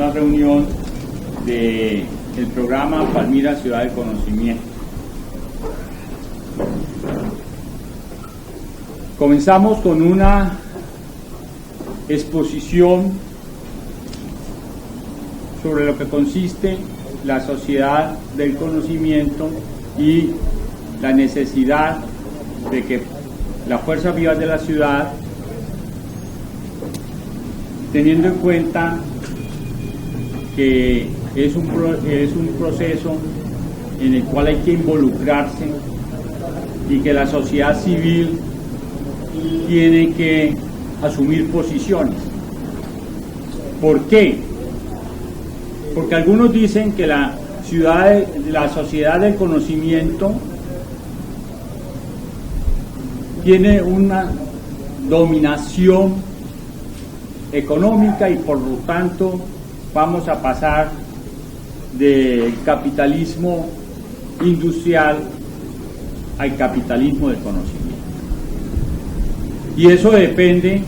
segunda reunión del programa Palmira Ciudad del Conocimiento. Comenzamos con una exposición sobre lo que consiste la sociedad del conocimiento y la necesidad de que las fuerzas vivas de la ciudad, teniendo en cuenta que es un proceso en el cual hay que involucrarse y que la sociedad civil tiene que asumir posiciones. ¿Por qué? Porque algunos dicen que la sociedad del conocimiento tiene una dominación económica y por lo tanto vamos a pasar del capitalismo industrial al capitalismo del conocimiento. Y eso depende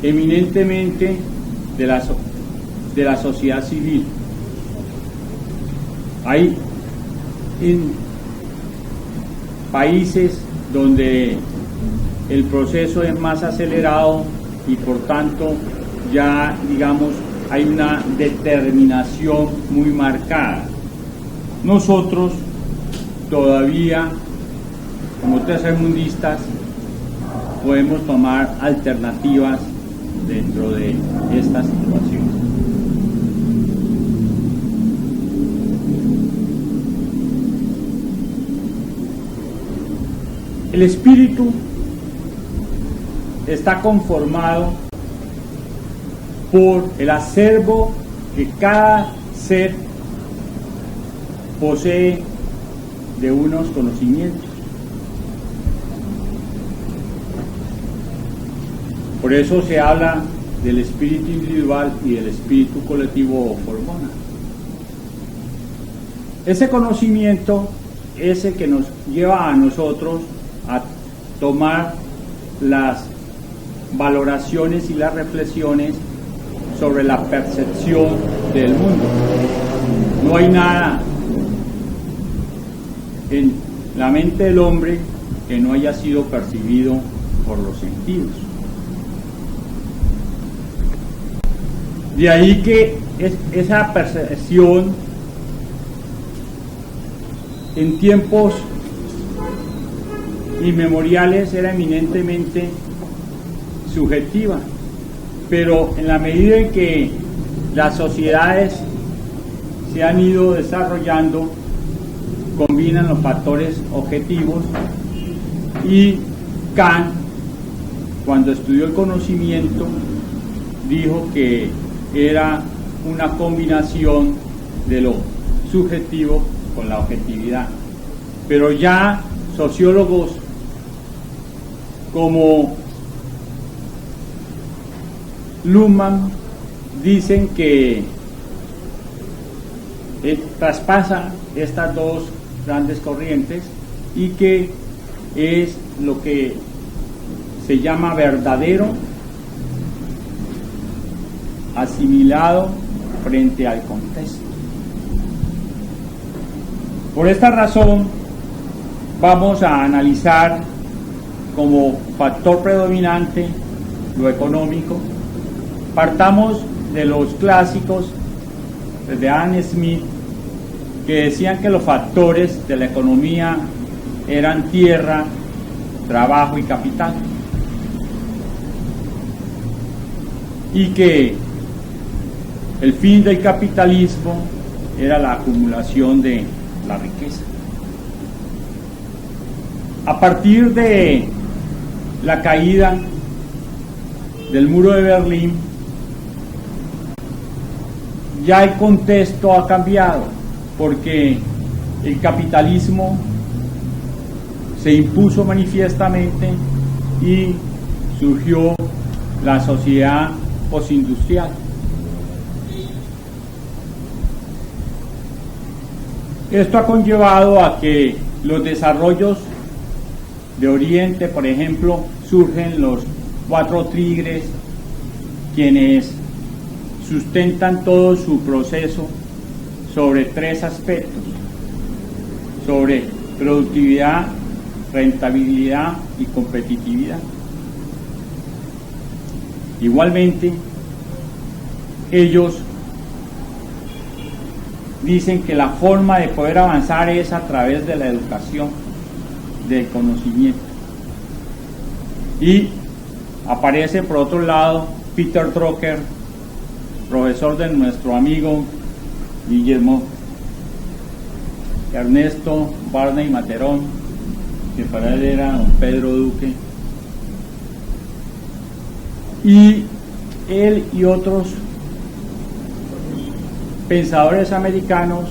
eminentemente de la sociedad civil. Hay en países donde el proceso es más acelerado y por tanto ya, digamos, hay una determinación muy marcada. Nosotros todavía, como tercermundistas, podemos tomar alternativas dentro de esta situación. El espíritu está conformado por el acervo que cada ser posee de unos conocimientos. Por eso se habla del espíritu individual y del espíritu colectivo o formona. Ese conocimiento es el que nos lleva a nosotros a tomar las valoraciones y las reflexiones sobre la percepción del mundo. No hay nada en la mente del hombre que no haya sido percibido por los sentidos. De ahí que esa percepción en tiempos inmemoriales era eminentemente subjetiva, pero en la medida en que las sociedades se han ido desarrollando, combinan los factores objetivos y Kant, cuando estudió el conocimiento, dijo que era una combinación de lo subjetivo con la objetividad. Pero ya sociólogos como Luhmann dicen que traspasa estas dos grandes corrientes y que es lo que se llama verdadero asimilado frente al contexto. Por esta razón vamos a analizar como factor predominante lo económico. Partamos de los clásicos, desde Adam Smith, que decían que los factores de la economía eran tierra, trabajo y capital, y que el fin del capitalismo era la acumulación de la riqueza. A partir de la caída del muro de Berlín, ya el contexto ha cambiado, porque el capitalismo se impuso manifiestamente y surgió la sociedad postindustrial. Esto ha conllevado a que los desarrollos de Oriente, por ejemplo, surgen los 4 tigres, quienes sustentan todo su proceso sobre tres aspectos: sobre productividad, rentabilidad y competitividad. Igualmente, ellos dicen que la forma de poder avanzar es a través de la educación, del conocimiento. Y aparece por otro lado Peter Drucker, profesor de nuestro amigo Guillermo Ernesto Barney Materón, que para él era don Pedro Duque, y él y otros pensadores americanos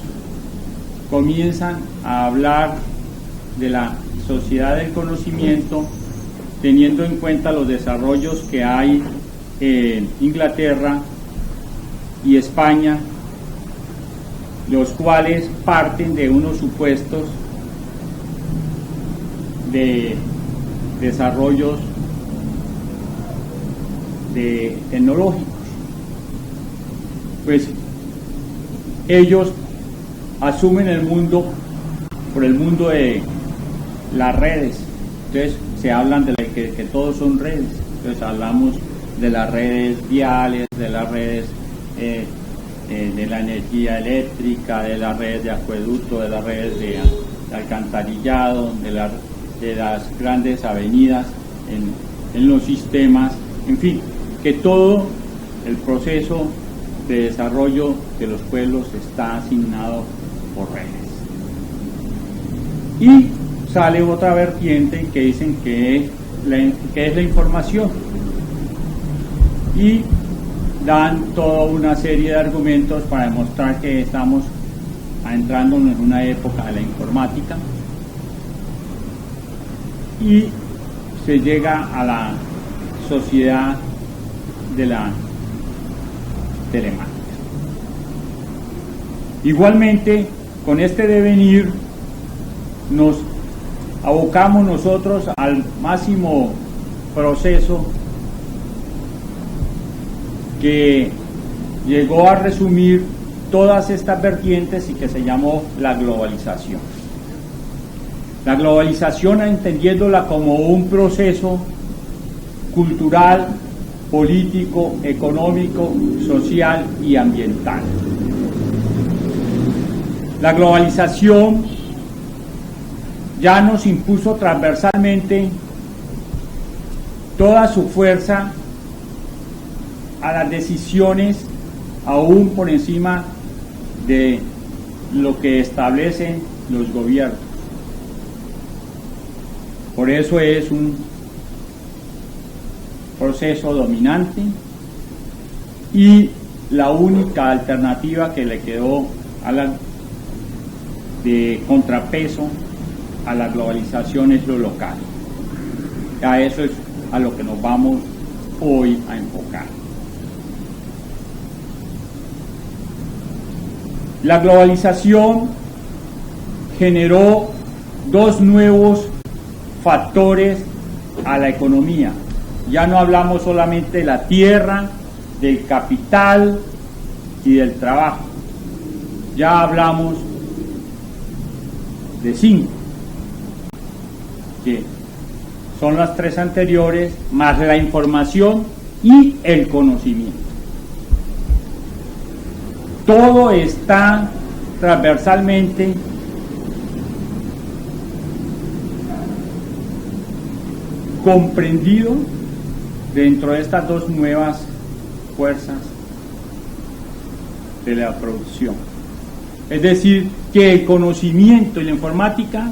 comienzan a hablar de la sociedad del conocimiento, teniendo en cuenta los desarrollos que hay en Inglaterra y España, los cuales parten de unos supuestos de desarrollos tecnológicos. Pues ellos asumen el mundo por el mundo de las redes. Entonces se hablan de que todos son redes. Entonces hablamos de las redes viales, de las redes de la energía eléctrica, de las redes de acueducto, de las redes de alcantarillado, de las grandes avenidas en los sistemas, en fin, que todo el proceso de desarrollo de los pueblos está asignado por redes. Y sale otra vertiente que dicen que es la información, y dan toda una serie de argumentos para demostrar que estamos entrando en una época de la informática, y se llega a la sociedad de la telemática. Igualmente, con este devenir nos abocamos nosotros al máximo proceso que llegó a resumir todas estas vertientes y que se llamó la globalización. La globalización, entendiéndola como un proceso cultural, político, económico, social y ambiental. La globalización ya nos impuso transversalmente toda su fuerza a las decisiones, aún por encima de lo que establecen los gobiernos. Por eso es un proceso dominante, y la única alternativa que le quedó de contrapeso a la globalización es lo local. A eso es a lo que nos vamos hoy a enfocar. La globalización generó dos nuevos factores a la economía. Ya no hablamos solamente de la tierra, del capital y del trabajo. Ya hablamos de 5, que son las 3 anteriores, más la información y el conocimiento. Todo está transversalmente comprendido dentro de estas dos nuevas fuerzas de la producción. Es decir, que el conocimiento y la informática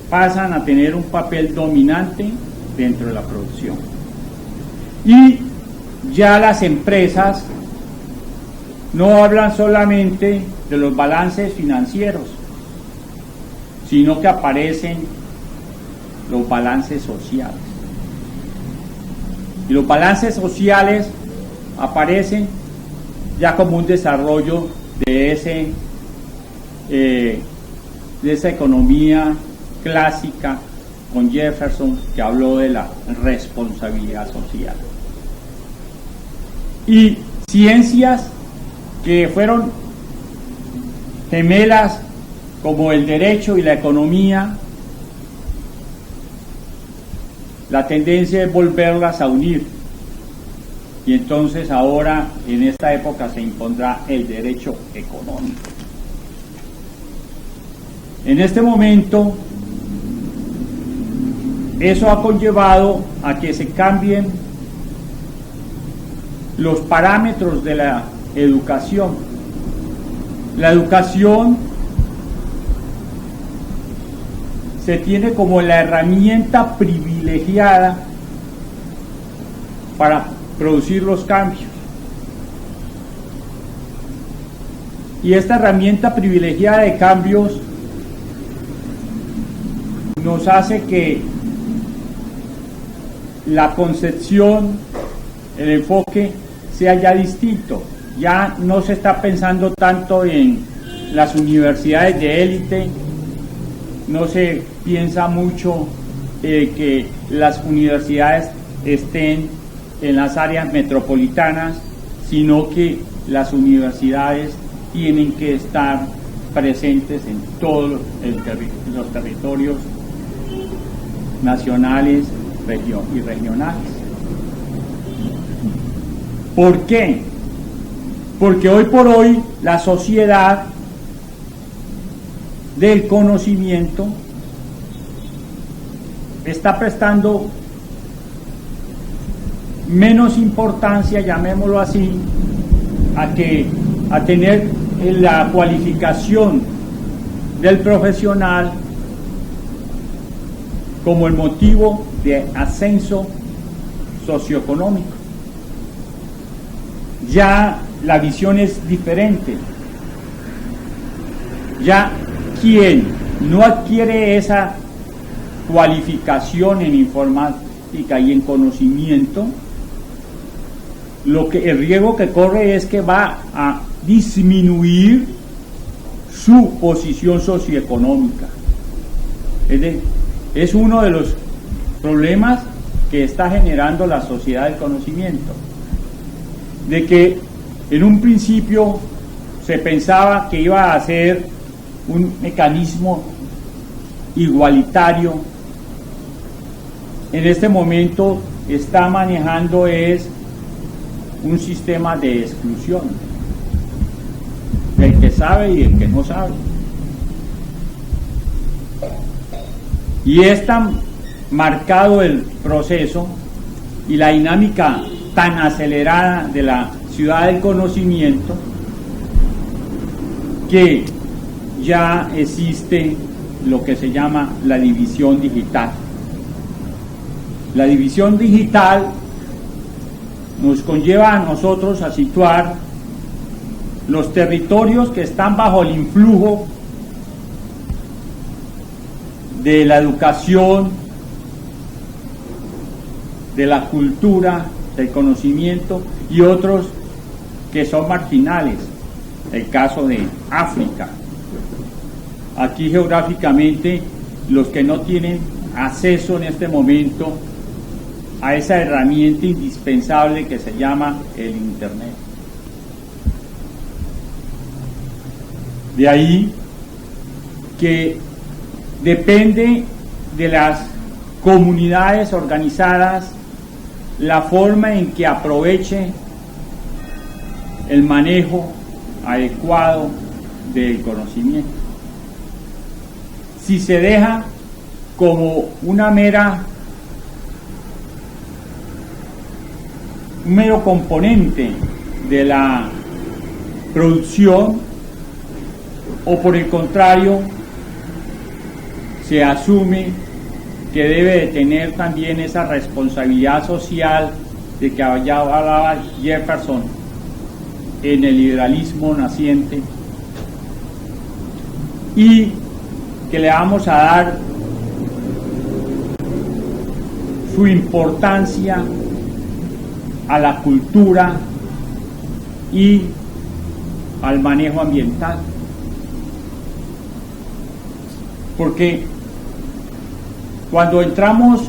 pasan a tener un papel dominante dentro de la producción. Y ya las empresas no hablan solamente de los balances financieros, sino que aparecen los balances sociales. Y los balances sociales aparecen ya como un desarrollo de esa economía clásica con Jefferson, que habló de la responsabilidad social. y ciencias que fueron gemelas como el derecho y la economía, la tendencia es volverlas a unir. Y entonces ahora, en esta época, se impondrá el derecho económico. En este momento, eso ha conllevado a que se cambien los parámetros de la educación. La educación se tiene como la herramienta privilegiada para producir los cambios. Y esta herramienta privilegiada de cambios nos hace que la concepción, el enfoque sea ya distinto. Ya no se está pensando tanto en las universidades de élite, no se piensa mucho que las universidades estén en las áreas metropolitanas, sino que las universidades tienen que estar presentes en todos los territorios nacionales y regionales. ¿Por qué? Porque hoy por hoy la sociedad del conocimiento está prestando menos importancia, llamémoslo así, a tener la cualificación del profesional como el motivo de ascenso socioeconómico. Ya la visión es diferente. Ya quien no adquiere esa cualificación en informática y en conocimiento, el riesgo que corre es que va a disminuir su posición socioeconómica. Es uno de los problemas que está generando la sociedad del conocimiento, de que en un principio se pensaba que iba a ser un mecanismo igualitario. En este momento está manejando es un sistema de exclusión, el que sabe y el que no sabe. Y es tan marcado el proceso y la dinámica tan acelerada de la ciudad del conocimiento que ya existe lo que se llama la división digital. La división digital nos conlleva a nosotros a situar los territorios que están bajo el influjo de la educación, de la cultura, del conocimiento, y otros que son marginales. El caso de África. Aquí geográficamente los que no tienen acceso en este momento a esa herramienta indispensable que se llama el Internet. De ahí que depende de las comunidades organizadas la forma en que aproveche el manejo adecuado del conocimiento. Si se deja como un mero componente de la producción, o por el contrario, se asume que debe de tener también esa responsabilidad social de que ya hablaba Jefferson en el liberalismo naciente, y que le vamos a dar su importancia a la cultura y al manejo ambiental. Porque cuando entramos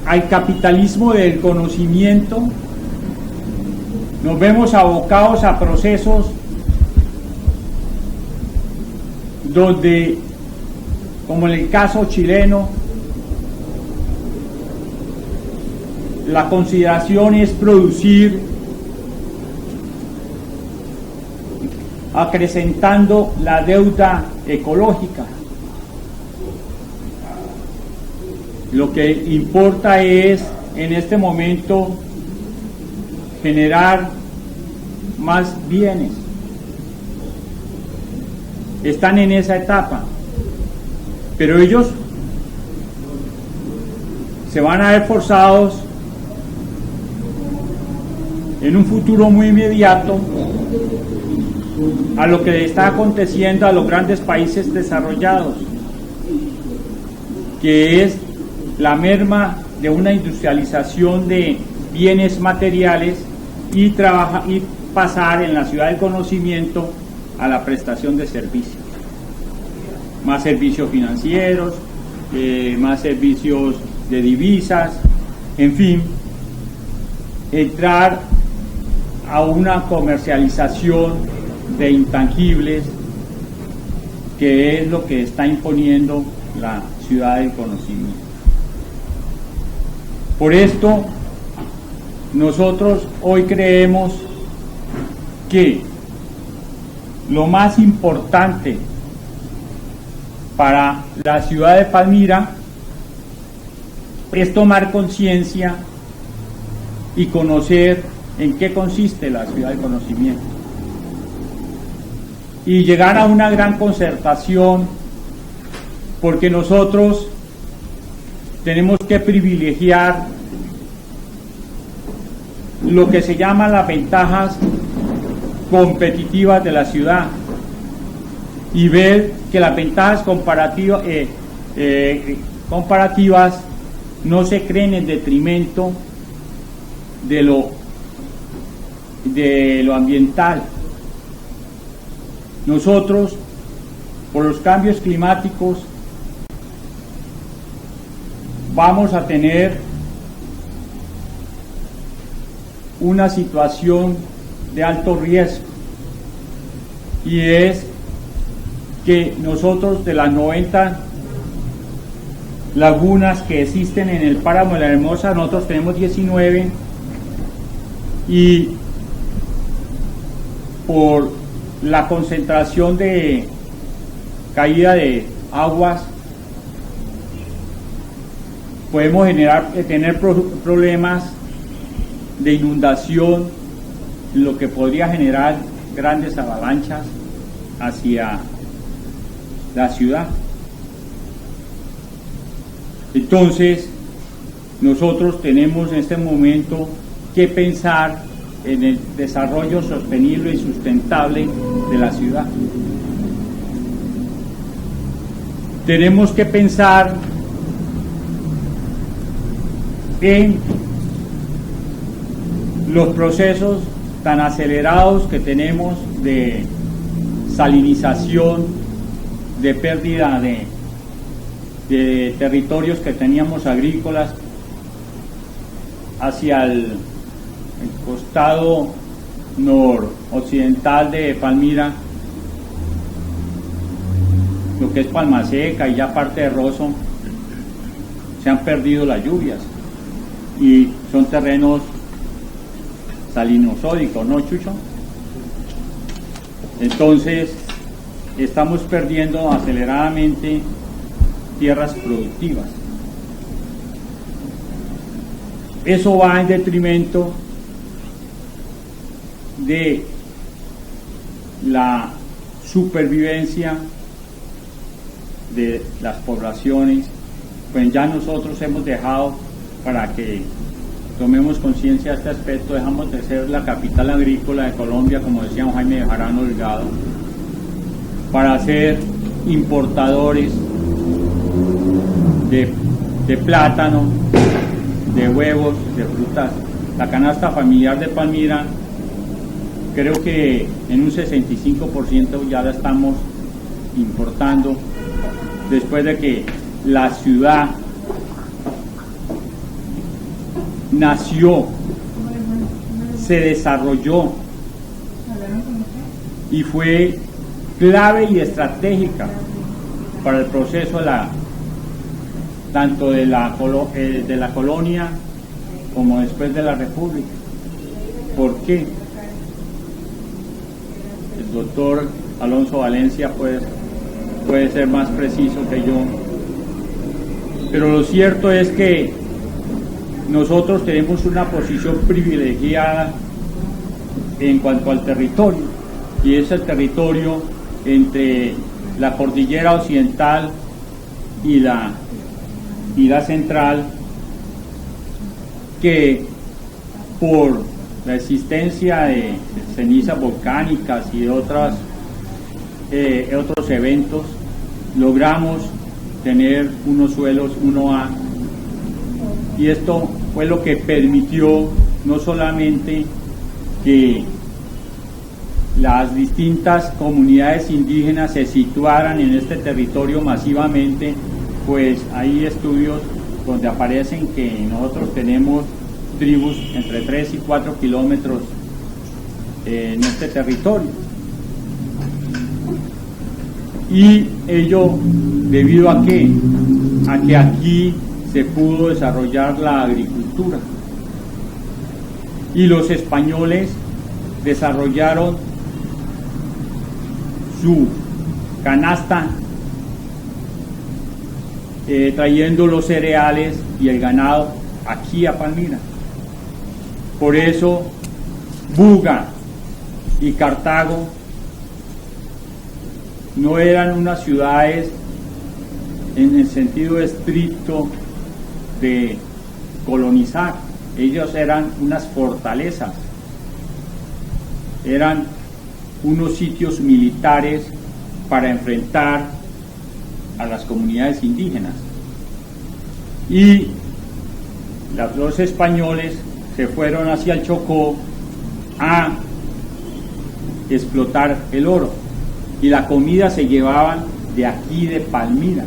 al capitalismo del conocimiento, nos vemos abocados a procesos donde, como en el caso chileno, la consideración es producir acrecentando la deuda ecológica. Lo que importa es, en este momento, generar más bienes. Están en esa etapa, pero ellos se van a ver forzados en un futuro muy inmediato a lo que le está aconteciendo a los grandes países desarrollados, que es la merma de una industrialización de bienes materiales y pasar en la ciudad del conocimiento a la prestación de servicios. Más servicios financieros, más servicios de divisas, en fin, entrar a una comercialización de intangibles, que es lo que está imponiendo la ciudad del conocimiento. Por esto, nosotros hoy creemos que lo más importante para la ciudad de Palmira es tomar conciencia y conocer en qué consiste la ciudad del conocimiento y llegar a una gran concertación, porque nosotros tenemos que privilegiar lo que se llama las ventajas competitivas de la ciudad y ver que las ventajas comparativas no se creen en detrimento de lo ambiental. Nosotros, por los cambios climáticos, vamos a tener una situación de alto riesgo, y es que nosotros, de las 90 lagunas que existen en el páramo de la Hermosa, nosotros tenemos 19, y por la concentración de caída de aguas podemos tener problemas de inundación, lo que podría generar grandes avalanchas hacia la ciudad. Entonces, nosotros tenemos en este momento que pensar en el desarrollo sostenible y sustentable de la ciudad. Tenemos que pensar en los procesos tan acelerados que tenemos de salinización, de pérdida de territorios que teníamos agrícolas hacia el costado noroccidental de Palmira, lo que es Palmaseca y ya parte de Rosso. Se han perdido las lluvias y son terrenos salinosódicos, ¿no, Chucho? Entonces estamos perdiendo aceleradamente tierras productivas. Eso va en detrimento de la supervivencia de las poblaciones. Pues ya nosotros hemos dejado, para que tomemos conciencia de este aspecto, dejamos de ser la capital agrícola de Colombia, como decía Jaime Bejarano Delgado, para ser importadores de plátano, de huevos, de frutas. La canasta familiar de Palmira, creo que en un 65% ya la estamos importando, después de que la ciudad nació se desarrolló y fue clave y estratégica para el proceso tanto de la colonia como después de la República. ¿Por qué? El doctor Alonso Valencia puede ser más preciso que yo, pero lo cierto es que nosotros tenemos una posición privilegiada en cuanto al territorio, y es el territorio entre la cordillera occidental y la central, que por la existencia de cenizas volcánicas y de otros eventos logramos tener unos suelos 1A, y esto fue lo que permitió no solamente que las distintas comunidades indígenas se situaran en este territorio masivamente, pues hay estudios donde aparecen que nosotros tenemos tribus entre 3 y 4 kilómetros en este territorio. Y ello debido a qué? A que aquí se pudo desarrollar la agricultura. Y los españoles desarrollaron su canasta trayendo los cereales y el ganado aquí a Palmira. Por eso Buga y Cartago no eran unas ciudades en el sentido estricto de colonizar, ellos eran unas fortalezas, eran unos sitios militares para enfrentar a las comunidades indígenas. Y los españoles se fueron hacia el Chocó a explotar el oro, y la comida se llevaban de aquí, de Palmira.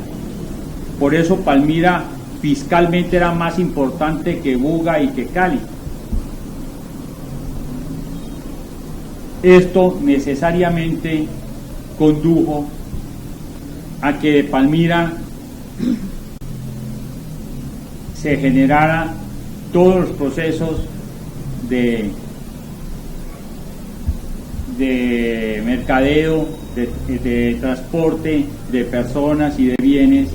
Por eso Palmira fiscalmente era más importante que Buga y que Cali. Esto necesariamente condujo a que de Palmira se generara todos los procesos de mercadeo, de transporte de personas y de bienes,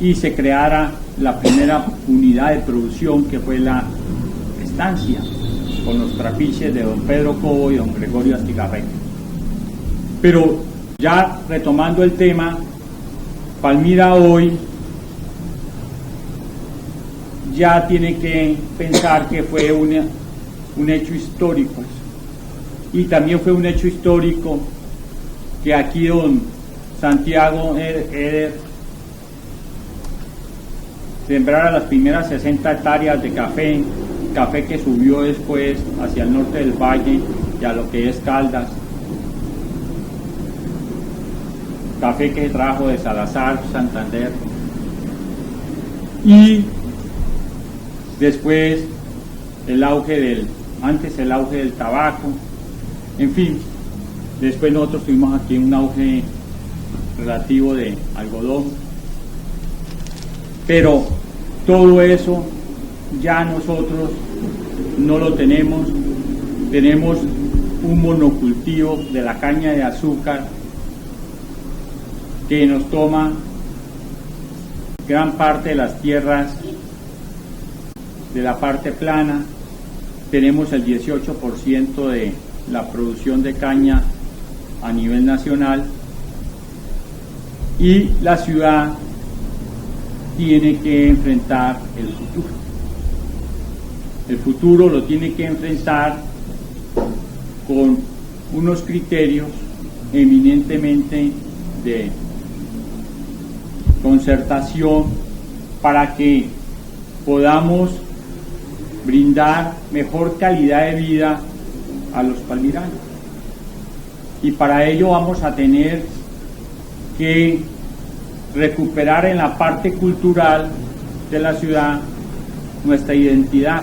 y se creara la primera unidad de producción, que fue la estancia, con los trapiches de don Pedro Cobo y don Gregorio Astigarreta. Pero ya retomando el tema, Palmira hoy ya tiene que pensar que fue un hecho histórico, y también fue un hecho histórico que aquí don Santiago Eder sembrara las primeras 60 hectáreas de café que subió después hacia el norte del valle y a lo que es Caldas, café que trajo de Salazar, Santander, y después antes el auge del tabaco, en fin, después nosotros tuvimos aquí un auge relativo de algodón, pero todo eso ya nosotros no lo tenemos. Tenemos un monocultivo de la caña de azúcar que nos toma gran parte de las tierras de la parte plana. Tenemos el 18% de la producción de caña a nivel nacional, y la ciudad tiene que enfrentar el futuro. El futuro lo tiene que enfrentar con unos criterios eminentemente de concertación para que podamos brindar mejor calidad de vida a los palmiranos. Y para ello vamos a tener que recuperar en la parte cultural de la ciudad nuestra identidad,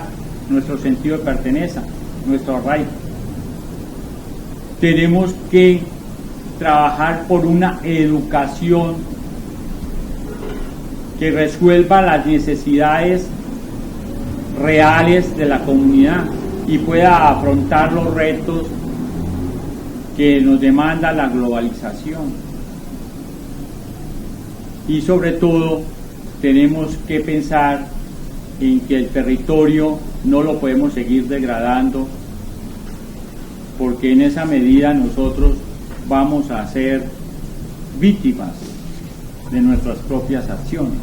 nuestro sentido de pertenencia. nuestro arraigo. Tenemos que trabajar por una educación que resuelva las necesidades reales de la comunidad y pueda afrontar los retos que nos demanda la globalización. Y sobre todo tenemos que pensar en que el territorio no lo podemos seguir degradando, porque en esa medida nosotros vamos a ser víctimas de nuestras propias acciones.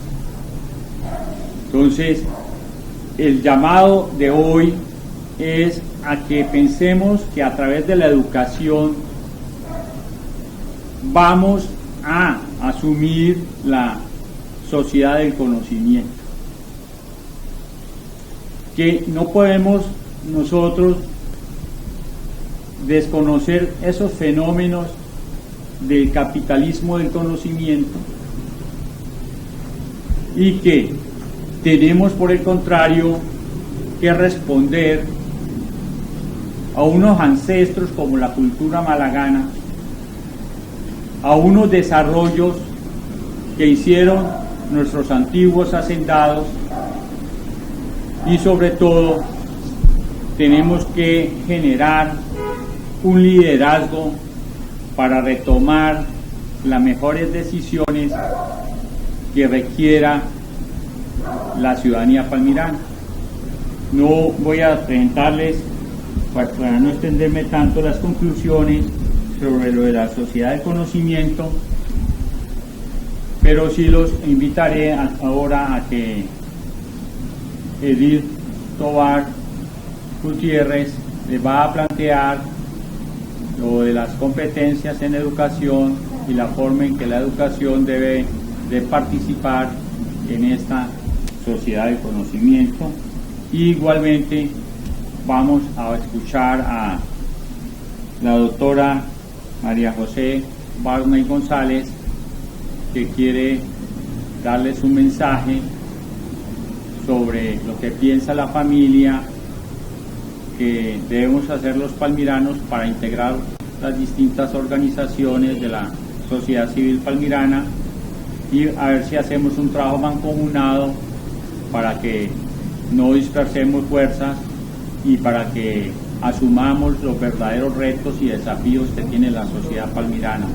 Entonces, el llamado de hoy es a que pensemos que a través de la educación vamos a asumir la sociedad del conocimiento, que no podemos nosotros desconocer esos fenómenos del capitalismo del conocimiento y que tenemos por el contrario que responder a unos ancestros como la cultura malagana, a unos desarrollos que hicieron nuestros antiguos hacendados, y sobre todo tenemos que generar un liderazgo para retomar las mejores decisiones que requiera la ciudadanía palmirana. No voy a presentarles, para no extenderme tanto, las conclusiones sobre lo de la sociedad del conocimiento, pero sí los invitaré ahora a que Edith Tovar Gutiérrez les va a plantear lo de las competencias en educación y la forma en que la educación debe de participar en esta sociedad del conocimiento. Y igualmente vamos a escuchar a la doctora María José Barney González, que quiere darles un mensaje sobre lo que piensa la familia que debemos hacer los palmiranos para integrar las distintas organizaciones de la sociedad civil palmirana, y a ver si hacemos un trabajo mancomunado para que no dispersemos fuerzas y para que asumamos los verdaderos retos y desafíos que tiene la sociedad palmirana.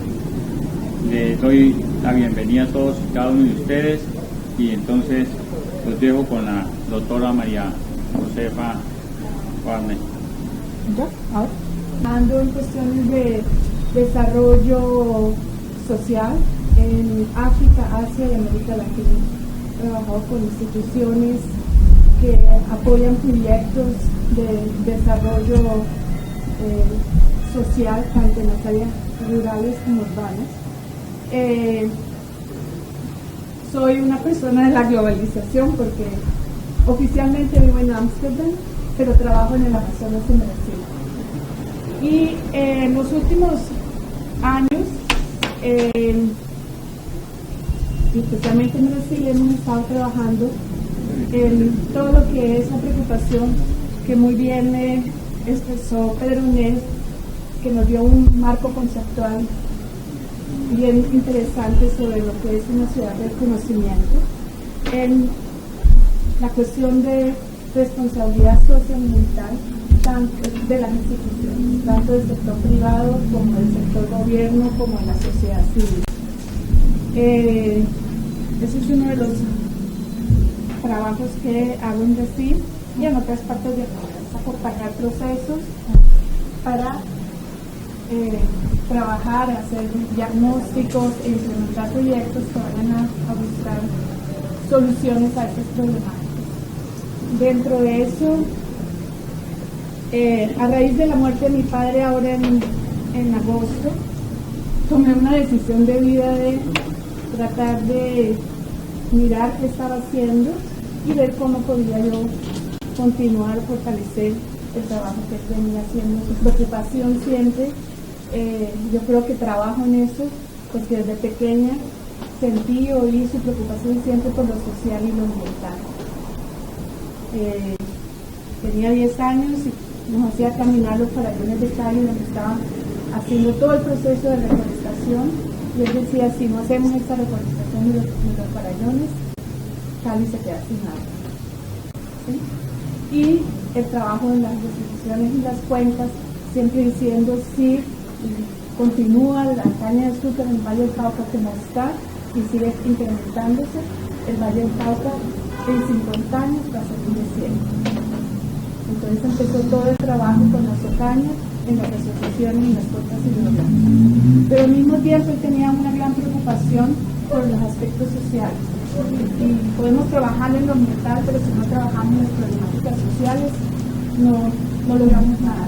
Les doy la bienvenida a todos y cada uno de ustedes, y entonces los dejo con la doctora María Josefa Barney. Ando en cuestiones de desarrollo social en África, Asia y América Latina. He trabajado con instituciones que apoyan proyectos de desarrollo social tanto en las áreas rurales como urbanas. Soy una persona de la globalización porque oficialmente vivo en Ámsterdam, pero trabajo en el Amazonas en Brasil. Y en los últimos años, especialmente en Brasil, hemos estado trabajando en todo lo que es la preocupación que muy bien expresó Pedro Unés, que nos dio un marco conceptual bien interesante sobre lo que es una ciudad del conocimiento, en la cuestión de responsabilidad socioambiental tanto de las instituciones, tanto del sector privado como del sector gobierno, como de la sociedad civil. Ese es uno de los trabajos que hago en Brasil y en otras partes de Afuera, acompañar procesos para trabajar, hacer diagnósticos e implementar proyectos que vayan a buscar soluciones a estas problemáticas. Dentro de eso, a raíz de la muerte de mi padre ahora en agosto, tomé una decisión de vida de tratar de mirar qué estaba haciendo y ver cómo podía yo continuar, fortalecer el trabajo que venía haciendo. Su preocupación siempre, yo creo que trabajo en eso, porque desde pequeña sentí y oí su preocupación siempre por lo social y lo ambiental. Tenía 10 años nos hacía caminar los farallones de Cali, donde estaban haciendo todo el proceso de reforestación, y él decía, si no hacemos esta reforestación de los farallones, Cali se queda sin agua. ¿Sí? Y el trabajo de las instituciones y las cuencas, siempre diciendo si continúa la caña de azúcar en el Valle del Cauca como está y sigue incrementándose, el Valle del Cauca en 50 años va a ser un desierto. Entonces empezó todo el trabajo con las ocañas, en las asociaciones y las cuencas hidrográficas. Pero al mismo tiempo él tenía una gran preocupación por los aspectos sociales. Y podemos trabajar en lo ambiental, pero si no trabajamos en las problemáticas sociales, no logramos nada.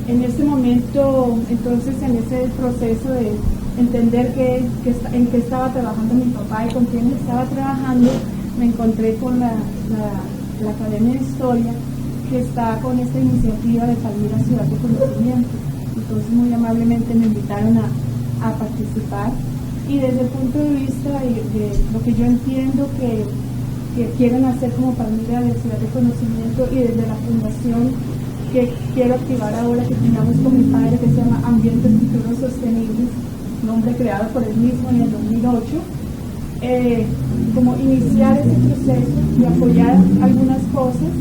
En ese momento, entonces, en ese proceso de entender en qué estaba trabajando mi papá y con quién estaba trabajando, me encontré con la Academia de Historia, que está con esta iniciativa de Palmira Ciudad de Conocimiento. Entonces, muy amablemente me invitaron a participar. Y desde el punto de vista de lo que yo entiendo que quieren hacer como Palmira de Ciudad de Conocimiento, y desde la fundación que quiero activar ahora, que teníamos con mi padre, que se llama Ambientes Futuros Sostenibles, nombre creado por él mismo en el 2008, como iniciar ese proceso y apoyar algunas cosas,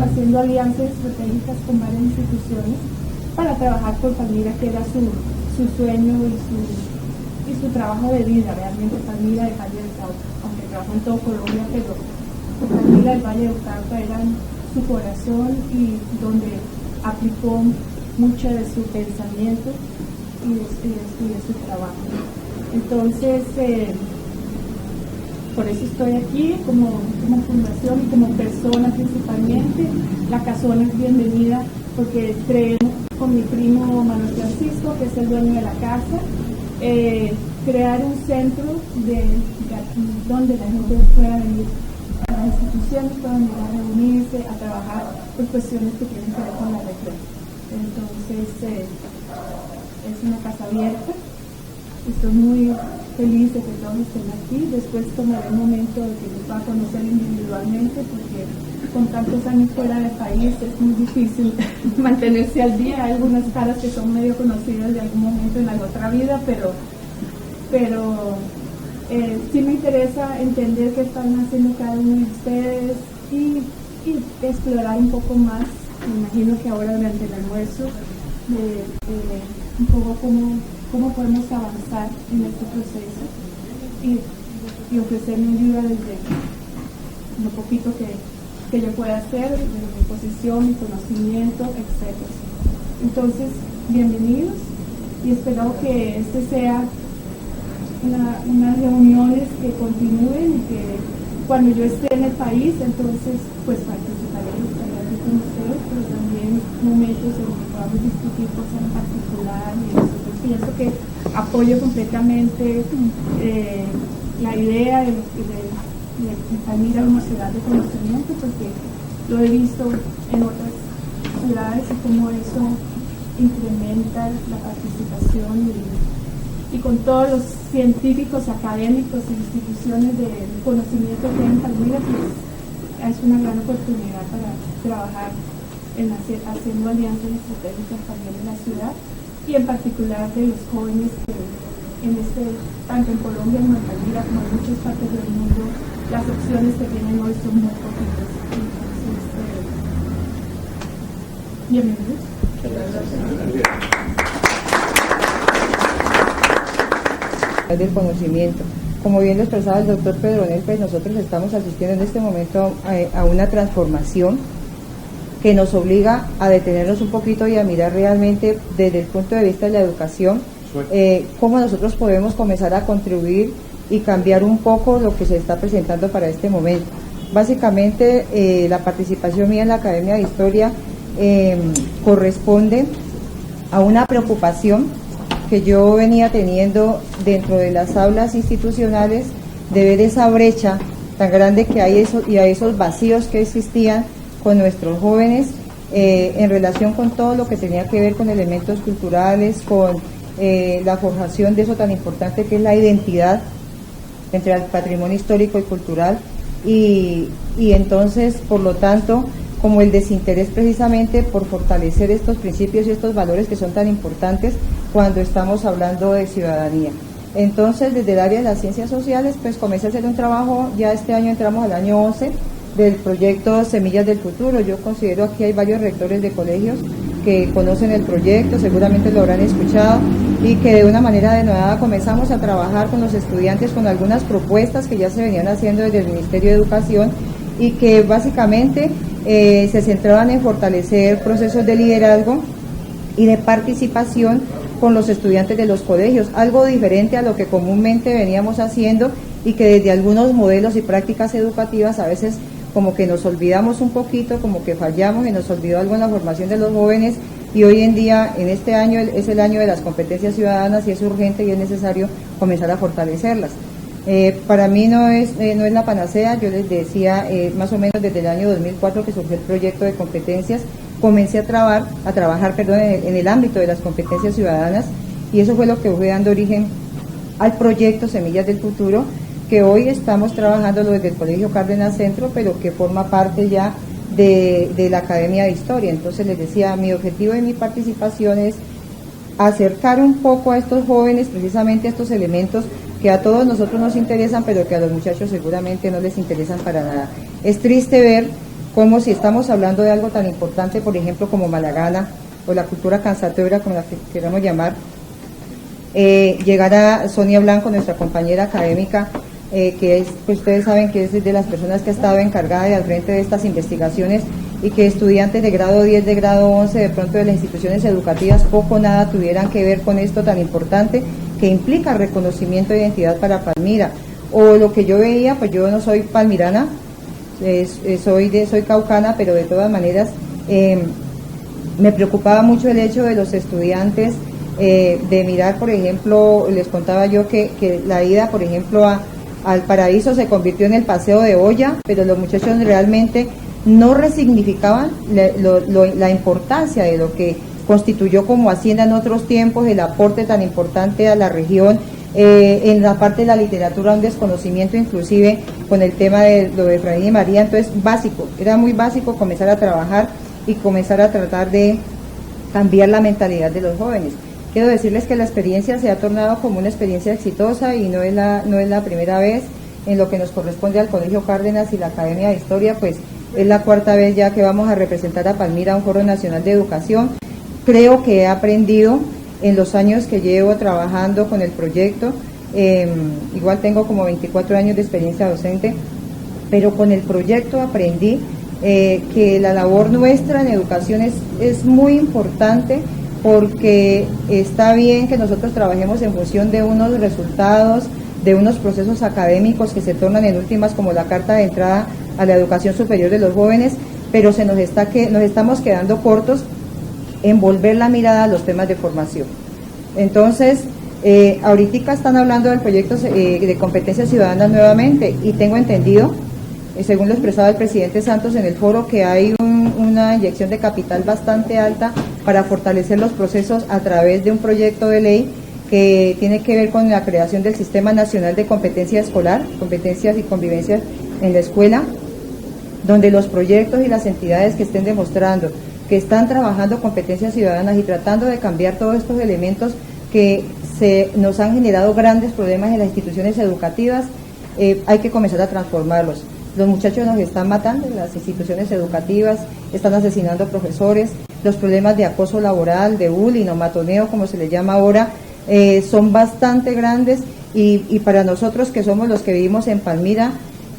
haciendo alianzas estratégicas con varias instituciones para trabajar por Palmira, que era su sueño y su trabajo de vida, realmente Palmira del Valle del Cauca, aunque trabajó en todo Colombia, pero Palmira del Valle del Cauca era su corazón y donde aplicó mucho de su pensamiento y de su trabajo. Entonces, por eso estoy aquí como fundación y como persona principalmente. La casona es bienvenida porque creemos con mi primo Manuel Francisco, que es el dueño de la casa, crear un centro donde la gente pueda venir, las instituciones puedan venir a reunirse, a trabajar por cuestiones que tienen que ver con la región. Entonces, es una casa abierta. Estoy muy feliz de que todos estén aquí. Después tomaré un momento de que los va a conocer individualmente, porque con tantos años fuera del país es muy difícil mantenerse al día. Hay algunas caras que son medio conocidas de algún momento en la otra vida, pero sí me interesa entender qué están haciendo cada uno de ustedes y explorar un poco más. Me imagino que ahora durante el almuerzo un poco cómo podemos avanzar en este proceso y ofrecer mi ayuda desde lo poquito que yo pueda hacer, desde mi posición, mi conocimiento, etc. Entonces, bienvenidos, y espero que este sea unas reuniones que continúen y que cuando yo esté en el país, entonces pues participaré, estaré aquí con ustedes, pero también momentos en que podamos discutir cosas en particular y eso. Yo pienso que apoyo completamente la idea de Palmira como ciudad de conocimiento, porque lo he visto en otras ciudades y cómo eso incrementa la participación y con todos los científicos, académicos e instituciones de conocimiento que hay en Palmira, pues es una gran oportunidad para trabajar haciendo alianzas estratégicas también en la ciudad, y en particular de los jóvenes que tanto en Colombia como en Palmira, como en muchas partes del mundo, las opciones que tienen hoy son muy poquitas. Entonces, bienvenidos. Del conocimiento. Como bien lo expresaba el doctor Pedronel, pues nosotros estamos asistiendo en este momento a una transformación que nos obliga a detenernos un poquito y a mirar realmente desde el punto de vista de la educación, cómo nosotros podemos comenzar a contribuir y cambiar un poco lo que se está presentando para este momento. Básicamente, la participación mía en la Academia de Historia corresponde a una preocupación que yo venía teniendo dentro de las aulas institucionales, de ver esa brecha tan grande que hay y a esos vacíos que existían con nuestros jóvenes en relación con todo lo que tenía que ver con elementos culturales, con la forjación de eso tan importante que es la identidad entre el patrimonio histórico y cultural, y entonces, por lo tanto, como el desinterés precisamente por fortalecer estos principios y estos valores que son tan importantes cuando estamos hablando de ciudadanía. Entonces, desde el área de las ciencias sociales, pues comencé a hacer un trabajo, ya este año entramos al año 11 del proyecto Semillas del Futuro. Yo considero aquí hay varios rectores de colegios que conocen el proyecto, seguramente lo habrán escuchado, y que de una manera denodada comenzamos a trabajar con los estudiantes con algunas propuestas que ya se venían haciendo desde el Ministerio de Educación y que básicamente se centraban en fortalecer procesos de liderazgo y de participación con los estudiantes de los colegios, algo diferente a lo que comúnmente veníamos haciendo y que desde algunos modelos y prácticas educativas a veces como que nos olvidamos un poquito, como que fallamos y nos olvidó algo en la formación de los jóvenes, y hoy en día, en este año, es el año de las competencias ciudadanas y es urgente y es necesario comenzar a fortalecerlas. Para mí no es la panacea. Yo les decía, más o menos desde el año 2004 que surgió el proyecto de competencias, comencé a trabajar en el ámbito de las competencias ciudadanas, y eso fue lo que fue dando origen al proyecto Semillas del Futuro, que hoy estamos trabajando desde el Colegio Cárdenas Centro, pero que forma parte ya de la Academia de Historia. Entonces les decía, mi objetivo de mi participación es acercar un poco a estos jóvenes precisamente a estos elementos que a todos nosotros nos interesan, pero que a los muchachos seguramente no les interesan para nada. Es triste ver cómo, si estamos hablando de algo tan importante, por ejemplo, como Malagana, o la cultura cansatora, como la que queramos llamar, llegará Sonia Blanco, nuestra compañera académica, que es, pues ustedes saben que es de las personas que ha estado encargada y al frente de estas investigaciones, y que estudiantes de grado 10, de grado 11, de pronto de las instituciones educativas, poco o nada tuvieran que ver con esto tan importante que implica reconocimiento de identidad para Palmira. O lo que yo veía, pues yo no soy palmirana, soy caucana, pero de todas maneras me preocupaba mucho el hecho de los estudiantes, de mirar, por ejemplo, les contaba yo que la ida, por ejemplo, al Paraíso se convirtió en el paseo de olla, pero los muchachos realmente no resignificaban la importancia de lo que constituyó como Hacienda en otros tiempos, el aporte tan importante a la región, en la parte de la literatura un desconocimiento inclusive con el tema de lo de Efraín y María. Entonces era muy básico comenzar a trabajar y comenzar a tratar de cambiar la mentalidad de los jóvenes. Quiero decirles que la experiencia se ha tornado como una experiencia exitosa y no es la primera vez. En lo que nos corresponde al Colegio Cárdenas y la Academia de Historia, pues es la cuarta vez ya que vamos a representar a Palmira a un Foro Nacional de Educación. Creo que he aprendido en los años que llevo trabajando con el proyecto, igual tengo como 24 años de experiencia docente, pero con el proyecto aprendí que la labor nuestra en educación es muy importante, porque está bien que nosotros trabajemos en función de unos resultados, de unos procesos académicos que se tornan en últimas como la carta de entrada a la educación superior de los jóvenes, pero nos estamos quedando cortos en volver la mirada a los temas de formación. Entonces, ahorita están hablando del proyecto de competencias ciudadanas nuevamente, y tengo entendido, según lo expresaba el presidente Santos en el foro, que hay una inyección de capital bastante alta para fortalecer los procesos a través de un proyecto de ley que tiene que ver con la creación del Sistema Nacional de Competencia Escolar, Competencias y Convivencias en la Escuela, donde los proyectos y las entidades que estén demostrando que están trabajando competencias ciudadanas y tratando de cambiar todos estos elementos que nos han generado grandes problemas en las instituciones educativas, hay que comenzar a transformarlos. Los muchachos nos están matando en las instituciones educativas, están asesinando profesores, los problemas de acoso laboral, de bullying o matoneo, como se le llama ahora, son bastante grandes, y para nosotros que somos los que vivimos en Palmira,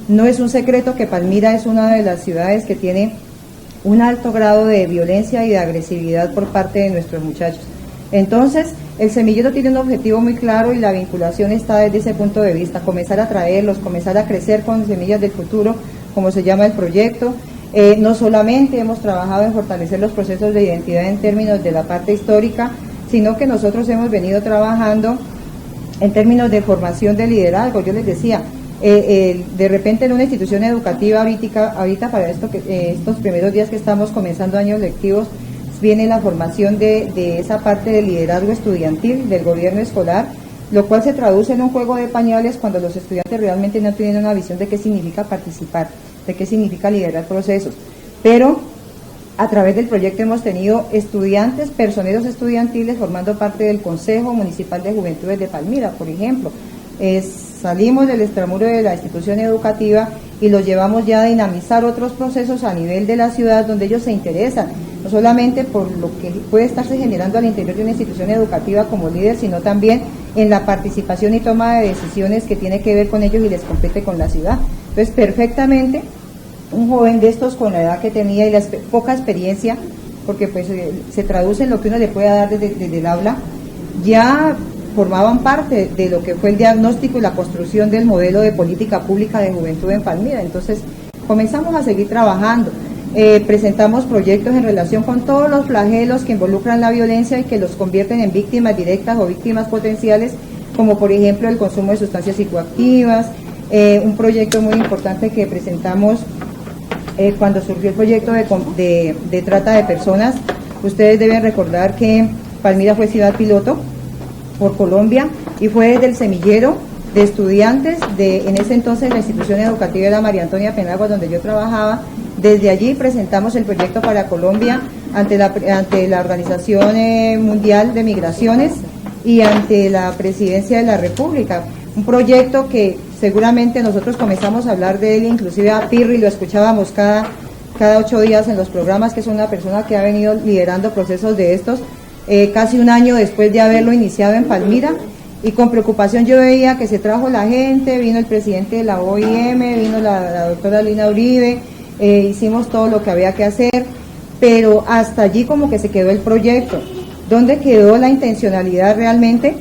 no es un secreto que Palmira es una de las ciudades que tiene un alto grado de violencia y de agresividad por parte de nuestros muchachos. Entonces, el semillero tiene un objetivo muy claro y la vinculación está desde ese punto de vista, comenzar a traerlos, comenzar a crecer con Semillas del Futuro, como se llama el proyecto. No solamente hemos trabajado en fortalecer los procesos de identidad en términos de la parte histórica, sino que nosotros hemos venido trabajando en términos de formación de liderazgo. Yo les decía, de repente en una institución educativa, ahorita para estos primeros días que estamos comenzando años lectivos, viene la formación de esa parte de liderazgo estudiantil del gobierno escolar, lo cual se traduce en un juego de pañales cuando los estudiantes realmente no tienen una visión de qué significa participar, de qué significa liderar procesos. Pero A través del proyecto hemos tenido estudiantes, personeros estudiantiles formando parte del Consejo Municipal de Juventudes de Palmira, por ejemplo. Salimos del extramuro de la institución educativa y los llevamos ya a dinamizar otros procesos a nivel de la ciudad donde ellos se interesan, no solamente por lo que puede estarse generando al interior de una institución educativa como líder, sino también en la participación y toma de decisiones que tiene que ver con ellos y les compete con la ciudad. Entonces, perfectamente, un joven de estos con la edad que tenía y la poca experiencia, porque pues se traduce en lo que uno le puede dar desde el aula, ya formaban parte de lo que fue el diagnóstico y la construcción del modelo de política pública de juventud en Palmira. Entonces comenzamos a seguir trabajando, presentamos proyectos en relación con todos los flagelos que involucran la violencia y que los convierten en víctimas directas o víctimas potenciales, como por ejemplo el consumo de sustancias psicoactivas, un proyecto muy importante que presentamos cuando surgió el proyecto de trata de personas. Ustedes deben recordar que Palmira fue ciudad piloto por Colombia y fue desde el semillero de estudiantes en ese entonces la institución educativa era María Antonia Penagua, donde yo trabajaba. Desde allí presentamos el proyecto para Colombia ante la Organización Mundial de Migraciones y ante la Presidencia de la República, un proyecto que seguramente nosotros comenzamos a hablar de él, inclusive a Pirri lo escuchábamos cada 8 días en los programas, que es una persona que ha venido liderando procesos de estos, casi un año después de haberlo iniciado en Palmira, y con preocupación yo veía que se trajo la gente, vino el presidente de la OIM, vino la doctora Lina Uribe, hicimos todo lo que había que hacer, pero hasta allí como que se quedó el proyecto. ¿Dónde quedó la intencionalidad realmente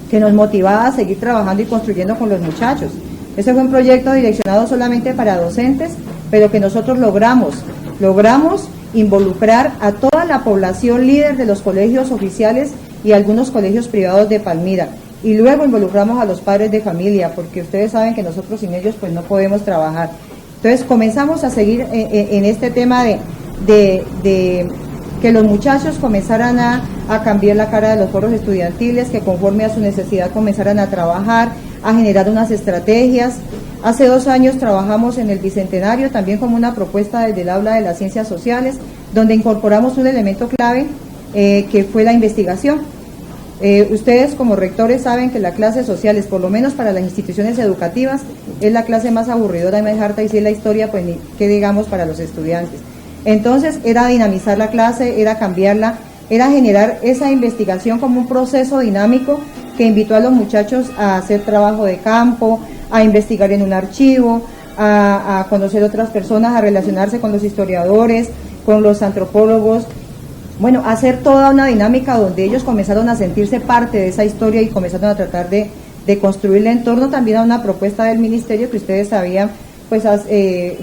que nos motivaba a seguir trabajando y construyendo con los muchachos? Ese fue un proyecto direccionado solamente para docentes, pero que nosotros logramos involucrar a toda la población líder de los colegios oficiales y algunos colegios privados de Palmira. Y luego involucramos a los padres de familia, porque ustedes saben que nosotros sin ellos pues no podemos trabajar. Entonces comenzamos a seguir en este tema de que los muchachos comenzaran a cambiar la cara de los foros estudiantiles, que conforme a su necesidad comenzaran a trabajar, a generar unas estrategias. Hace 2 años trabajamos en el Bicentenario, también como una propuesta desde el aula de las ciencias sociales, donde incorporamos un elemento clave que fue la investigación. Ustedes como rectores saben que la clase sociales, por lo menos para las instituciones educativas, es la clase más aburridora y más harta, y si es la historia, pues ni qué digamos para los estudiantes. Entonces era dinamizar la clase, era cambiarla, era generar esa investigación como un proceso dinámico que invitó a los muchachos a hacer trabajo de campo, a investigar en un archivo, a conocer otras personas, a relacionarse con los historiadores, con los antropólogos. Bueno, hacer toda una dinámica donde ellos comenzaron a sentirse parte de esa historia y comenzaron a tratar de construirla en torno también a una propuesta del ministerio que ustedes sabían, pues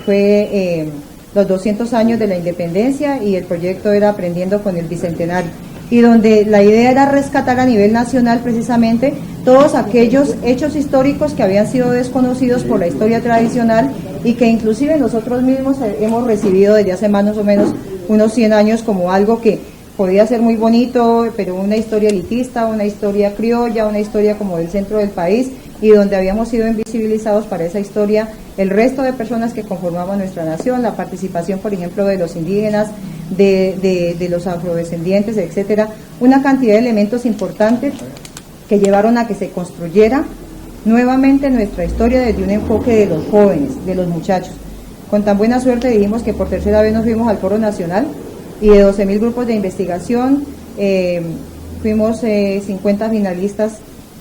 fue los 200 años de la independencia, y el proyecto era Aprendiendo con el Bicentenario, y donde la idea era rescatar a nivel nacional precisamente todos aquellos hechos históricos que habían sido desconocidos por la historia tradicional y que inclusive nosotros mismos hemos recibido desde hace más o menos unos 100 años como algo que podía ser muy bonito, pero una historia elitista, una historia criolla, una historia como del centro del país, y donde habíamos sido invisibilizados para esa historia el resto de personas que conformaban nuestra nación, la participación, por ejemplo, de los indígenas, de los afrodescendientes, etcétera, una cantidad de elementos importantes que llevaron a que se construyera nuevamente nuestra historia desde un enfoque de los jóvenes, de los muchachos. Con tan buena suerte dijimos que por tercera vez nos fuimos al Foro Nacional, y de 12.000 grupos de investigación fuimos 50 finalistas.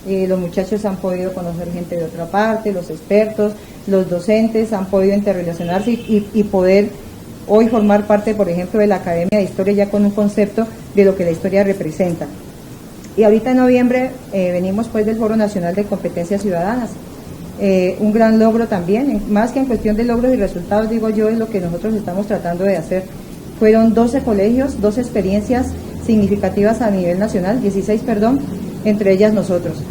Los muchachos han podido conocer gente de otra parte, los expertos, los docentes han podido interrelacionarse y poder hoy formar parte, por ejemplo, de la Academia de Historia, ya con un concepto de lo que la historia representa. Y ahorita en noviembre venimos pues del Foro Nacional de Competencias Ciudadanas, un gran logro también, más que en cuestión de logros y resultados, digo yo, es lo que nosotros estamos tratando de hacer. Fueron 12 colegios, 12 experiencias significativas a nivel nacional, 16, entre ellas nosotros,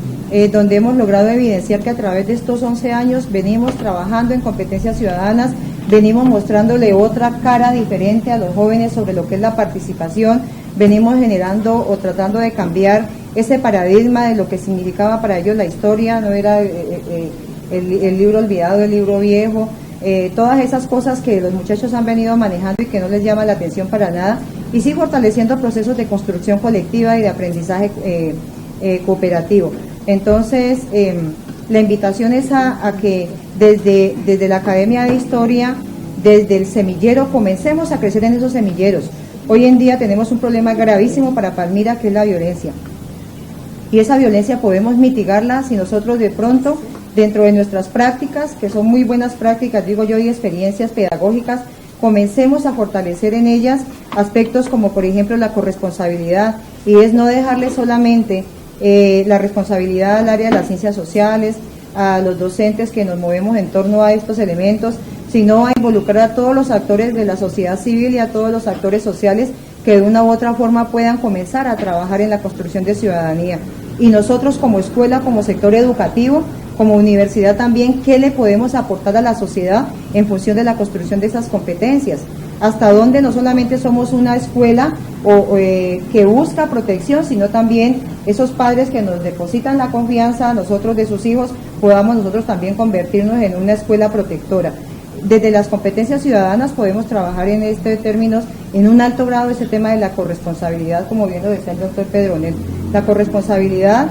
donde hemos logrado evidenciar que a través de estos 11 años venimos trabajando en competencias ciudadanas, venimos mostrándole otra cara diferente a los jóvenes sobre lo que es la participación, venimos generando o tratando de cambiar ese paradigma de lo que significaba para ellos la historia, no era el libro olvidado, el libro viejo, todas esas cosas que los muchachos han venido manejando y que no les llama la atención para nada, y sí fortaleciendo procesos de construcción colectiva y de aprendizaje cooperativo. Entonces, la invitación es a que desde la Academia de Historia, desde el semillero, comencemos a crecer en esos semilleros. Hoy en día tenemos un problema gravísimo para Palmira, que es la violencia. Y esa violencia podemos mitigarla si nosotros de pronto, dentro de nuestras prácticas, que son muy buenas prácticas, digo yo, y experiencias pedagógicas, comencemos a fortalecer en ellas aspectos como, por ejemplo, la corresponsabilidad, y es no dejarle solamente la responsabilidad al área de las ciencias sociales, a los docentes que nos movemos en torno a estos elementos, sino a involucrar a todos los actores de la sociedad civil y a todos los actores sociales que de una u otra forma puedan comenzar a trabajar en la construcción de ciudadanía. Y nosotros como escuela, como sector educativo, como universidad también, ¿qué le podemos aportar a la sociedad en función de la construcción de esas competencias? Hasta dónde no solamente somos una escuela que busca protección, sino también esos padres que nos depositan la confianza a nosotros de sus hijos, podamos nosotros también convertirnos en una escuela protectora. Desde las competencias ciudadanas podemos trabajar en términos, en un alto grado, ese tema de la corresponsabilidad, como bien lo decía el doctor Pedronel. La corresponsabilidad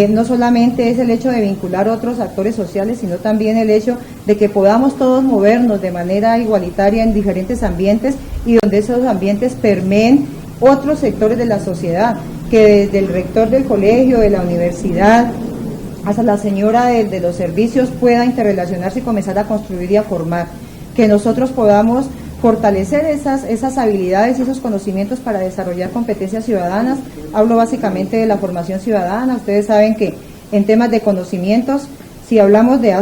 no solamente es el hecho de vincular a otros actores sociales, sino también el hecho de que podamos todos movernos de manera igualitaria en diferentes ambientes y donde esos ambientes permeen otros sectores de la sociedad, que desde el rector del colegio, de la universidad, hasta la señora de los servicios pueda interrelacionarse y comenzar a construir y a formar, que nosotros podamos fortalecer esas habilidades y esos conocimientos para desarrollar competencias ciudadanas. Hablo básicamente de la formación ciudadana. Ustedes saben que en temas de conocimientos, si hablamos del